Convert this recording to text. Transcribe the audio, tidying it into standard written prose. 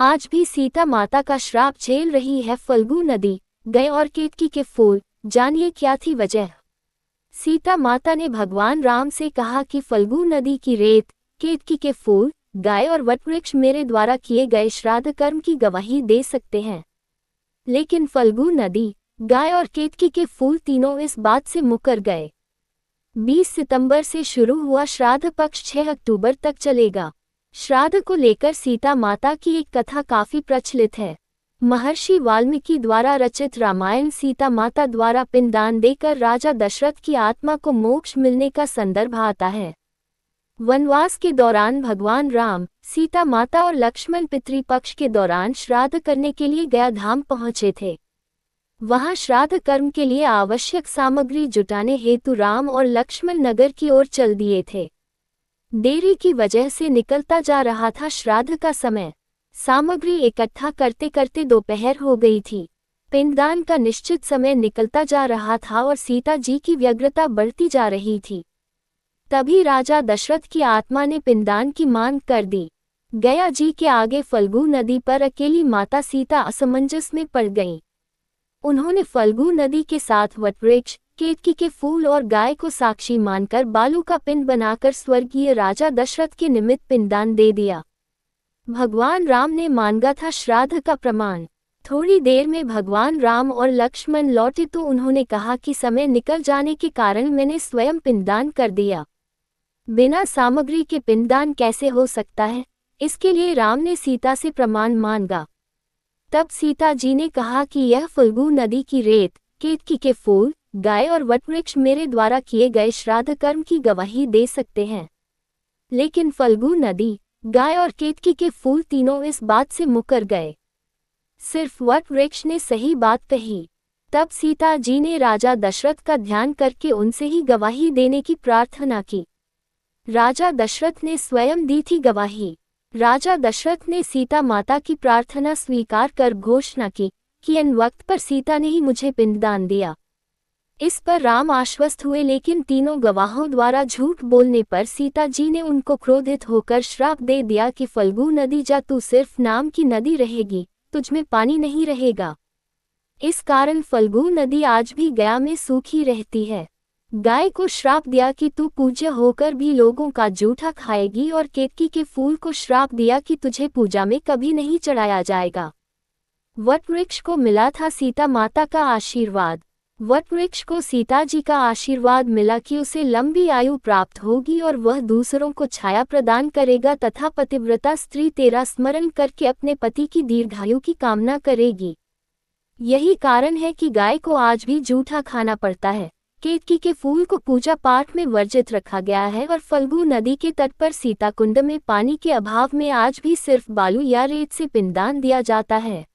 आज भी सीता माता का श्राप झेल रही है फल्गु नदी, गए और केतकी के फूल। जानिए क्या थी वजह। सीता माता ने भगवान राम से कहा कि फल्गु नदी की रेत, केतकी के फूल, गाय और वटवृक्ष मेरे द्वारा किए गए श्राद्ध कर्म की गवाही दे सकते हैं। लेकिन फल्गु नदी, गाय और केतकी के फूल तीनों इस बात से मुकर गए। 20 सितंबर से शुरू हुआ श्राद्ध पक्ष 6 अक्टूबर तक चलेगा। श्राद्ध को लेकर सीता माता की एक कथा काफी प्रचलित है। महर्षि वाल्मीकि द्वारा रचित रामायण सीता माता द्वारा पिंडदान देकर राजा दशरथ की आत्मा को मोक्ष मिलने का संदर्भ आता है। वनवास के दौरान भगवान राम, सीता माता और लक्ष्मण पितृपक्ष के दौरान श्राद्ध करने के लिए गया धाम पहुंचे थे। वहां श्राद्ध कर्म के लिए आवश्यक सामग्री जुटाने हेतु राम और लक्ष्मण नगर की ओर चल दिए थे। देरी की वजह से निकलता जा रहा था श्राद्ध का समय। सामग्री इकट्ठा करते करते दोपहर हो गई थी। पिंडदान का निश्चित समय निकलता जा रहा था और सीता जी की व्यग्रता बढ़ती जा रही थी। तभी राजा दशरथ की आत्मा ने पिंडदान की मांग कर दी। गया जी के आगे फल्गु नदी पर अकेली माता सीता असमंजस में पड़ गईं। उन्होंने फल्गु नदी के साथ वटवृक्ष, केतकी के फूल और गाय को साक्षी मानकर बालू का पिंड बनाकर स्वर्गीय राजा दशरथ के निमित्त पिंडदान दे दिया। भगवान राम ने मांगा था श्राद्ध का प्रमाण। थोड़ी देर में भगवान राम और लक्ष्मण लौटे तो उन्होंने कहा कि समय निकल जाने के कारण मैंने स्वयं पिंडदान कर दिया। बिना सामग्री के पिंडदान कैसे हो सकता है? इसके लिए राम ने सीता से प्रमाण मांगा। तब सीता जी ने कहा कि यह फल्गु नदी की रेत, केतकी के फूल, गाय और वटवृक्ष मेरे द्वारा किए गए श्राद्ध कर्म की गवाही दे सकते हैं। लेकिन फल्गु नदी, गाय और केतकी के फूल तीनों इस बात से मुकर गए। सिर्फ वटवृक्ष ने सही बात कही। तब सीता जी ने राजा दशरथ का ध्यान करके उनसे ही गवाही देने की प्रार्थना की। राजा दशरथ ने स्वयं दी थी गवाही। राजा दशरथ ने सीता माता की प्रार्थना स्वीकार कर घोषणा की कि इन वक्त पर सीता ने ही मुझे पिंडदान दिया। इस पर राम आश्वस्त हुए, लेकिन तीनों गवाहों द्वारा झूठ बोलने पर सीता जी ने उनको क्रोधित होकर श्राप दे दिया कि फल्गु नदी जा, तू सिर्फ नाम की नदी रहेगी, तुझमें पानी नहीं रहेगा। इस कारण फल्गु नदी आज भी गया में सूखी रहती है। गाय को श्राप दिया कि तू पूज्य होकर भी लोगों का जूठा खाएगी और केतकी के फूल को श्राप दिया कि तुझे पूजा में कभी नहीं चढ़ाया जाएगा। वटवृक्ष को मिला था सीता माता का आशीर्वाद। वटवृक्ष को सीता जी का आशीर्वाद मिला कि उसे लंबी आयु प्राप्त होगी और वह दूसरों को छाया प्रदान करेगा तथा पतिव्रता स्त्री तेरा स्मरण करके अपने पति की दीर्घायु की कामना करेगी। यही कारण है कि गाय को आज भी जूठा खाना पड़ता है। केतकी के फूल को पूजा पाठ में वर्जित रखा गया है और फल्गु नदी के तट पर सीता कुंड में पानी के अभाव में आज भी सिर्फ बालू या रेत से पिंडदान दिया जाता है।